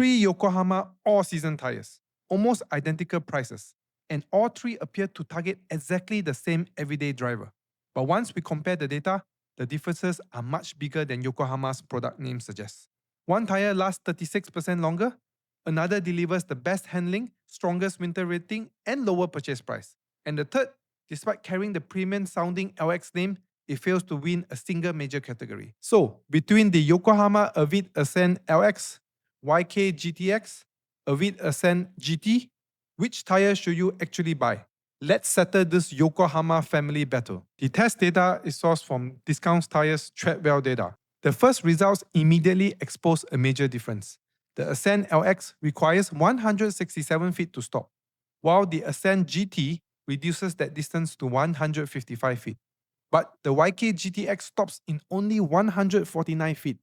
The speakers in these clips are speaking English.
Three Yokohama all-season tires, almost identical prices, and all three appear to target exactly the same everyday driver. But once we compare the data, the differences are much bigger than Yokohama's product name suggests. One tire lasts 36% longer, another delivers the best handling, strongest winter rating, and lower purchase price. And the third, despite carrying the premium-sounding LX name, it fails to win a single major category. So, between the Yokohama AVID Ascend LX, YK-GTX, AVID Ascend GT, which tire should you actually buy? Let's settle this Yokohama family battle. The test data is sourced from Discounts Tires Treadwell data. The first results immediately expose a major difference. The Ascend LX requires 167 feet to stop, while the Ascend GT reduces that distance to 155 feet. But the YK-GTX stops in only 149 feet.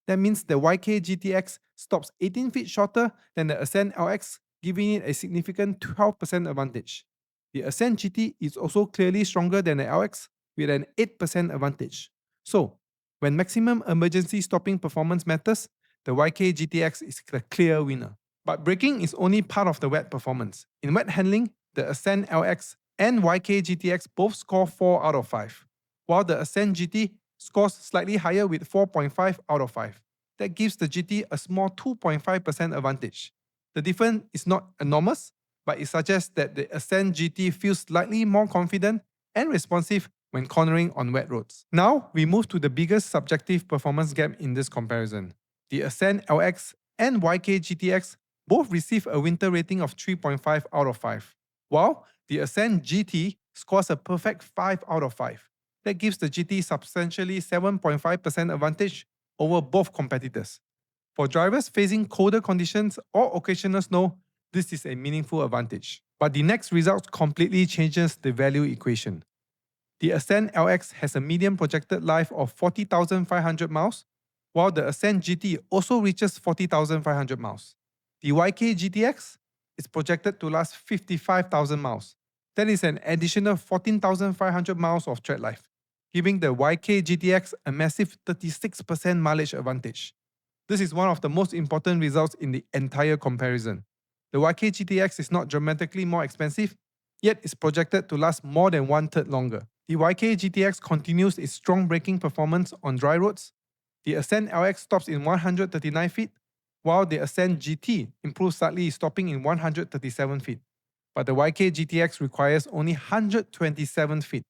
That means the YK-GTX stops 18 feet shorter than the Ascend LX, giving it a significant 12% advantage. The Ascend GT is also clearly stronger than the LX with an 8% advantage. So, when maximum emergency stopping performance matters, the YK-GTX is the clear winner. But braking is only part of the wet performance. In wet handling, the Ascend LX and YK-GTX both score 4 out of 5, while the Ascend GT scores slightly higher with 4.5 out of 5. That gives the GT a small 2.5% advantage. The difference is not enormous, but it suggests that the Ascend GT feels slightly more confident and responsive when cornering on wet roads. Now, we move to the biggest subjective performance gap in this comparison. The Ascend LX and YK-GTX both receive a winter rating of 3.5 out of 5, while the Ascend GT scores a perfect 5 out of 5. That gives the GT substantially 7.5% advantage over both competitors. For drivers facing colder conditions or occasional snow, this is a meaningful advantage. But the next result completely changes the value equation. The Ascend LX has a median projected life of 40,500 miles, while the Ascend GT also reaches 40,500 miles. The YK-GTX is projected to last 55,000 miles. That is an additional 14,500 miles of tread life, giving the YK-GTX a massive 36% mileage advantage. This is one of the most important results in the entire comparison. The YK-GTX is not dramatically more expensive, yet is projected to last more than one-third longer. The YK-GTX continues its strong braking performance on dry roads. The Ascend LX stops in 139 feet, while the Ascend GT improves slightly, stopping in 137 feet. But the YK-GTX requires only 127 feet.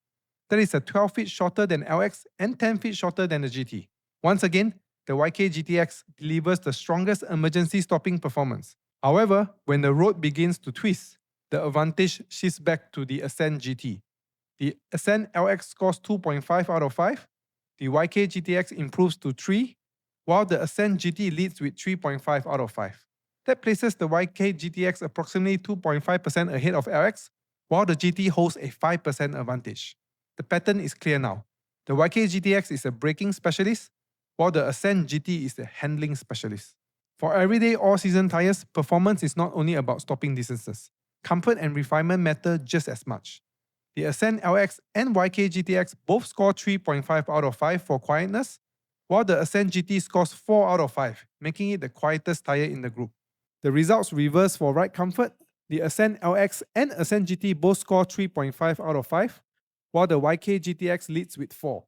That is 12 feet shorter than LX and 10 feet shorter than the GT. Once again, the YK-GTX delivers the strongest emergency stopping performance. However, when the road begins to twist, the advantage shifts back to the Ascend GT. The Ascend LX scores 2.5 out of 5, the YK-GTX improves to 3, while the Ascend GT leads with 3.5 out of 5. That places the YK-GTX approximately 2.5% ahead of LX, while the GT holds a 5% advantage. The pattern is clear now. The YK-GTX is a braking specialist, while the Ascend GT is a handling specialist. For everyday all-season tires, performance is not only about stopping distances. Comfort and refinement matter just as much. The Ascend LX and YK-GTX both score 3.5 out of 5 for quietness, while the Ascend GT scores 4 out of 5, making it the quietest tire in the group. The results reverse for ride comfort. The Ascend LX and Ascend GT both score 3.5 out of 5, while the YK-GTX leads with 4.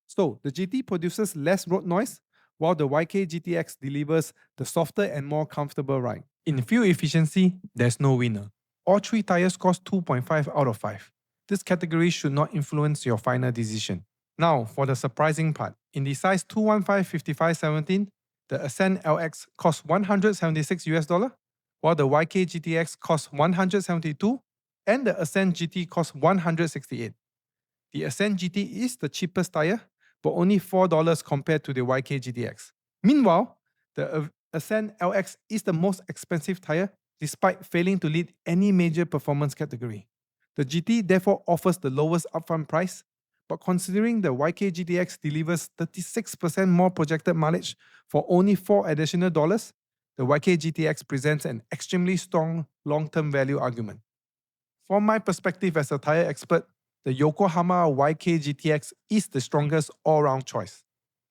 So, the GT produces less road noise, while the YK-GTX delivers the softer and more comfortable ride. In fuel efficiency, there's no winner. All three tires cost 2.5 out of 5. This category should not influence your final decision. Now, for the surprising part. In the size 215/55/17, the Ascend LX costs $176, while the YK-GTX costs $172, and the Ascend GT costs $168. The Ascend GT is the cheapest tire, but only $4 compared to the YK-GTX. Meanwhile, the Ascend LX is the most expensive tire, despite failing to lead any major performance category. The GT therefore offers the lowest upfront price, but considering the YK-GTX delivers 36% more projected mileage for only $4 additional, the YK-GTX presents an extremely strong long-term value argument. From my perspective as a tire expert, the Yokohama YK-GTX is the strongest all-round choice.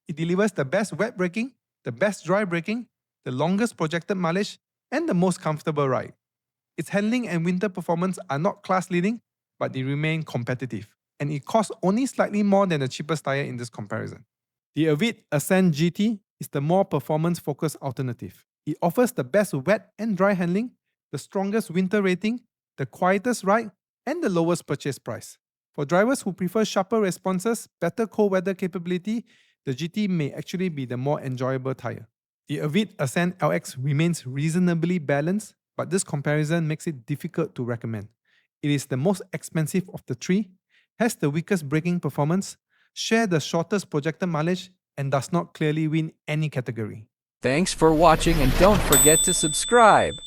It delivers the best wet braking, the best dry braking, the longest projected mileage, and the most comfortable ride. Its handling and winter performance are not class-leading, but they remain competitive, and it costs only slightly more than the cheapest tire in this comparison. The AVID Ascend GT is the more performance-focused alternative. It offers the best wet and dry handling, the strongest winter rating, the quietest ride, and the lowest purchase price. For drivers who prefer sharper responses, better cold weather capability, the GT may actually be the more enjoyable tire. The AVID Ascend LX remains reasonably balanced, but this comparison makes it difficult to recommend. It is the most expensive of the three, has the weakest braking performance, shares the shortest projected mileage, and does not clearly win any category. Thanks for watching and don't forget to subscribe.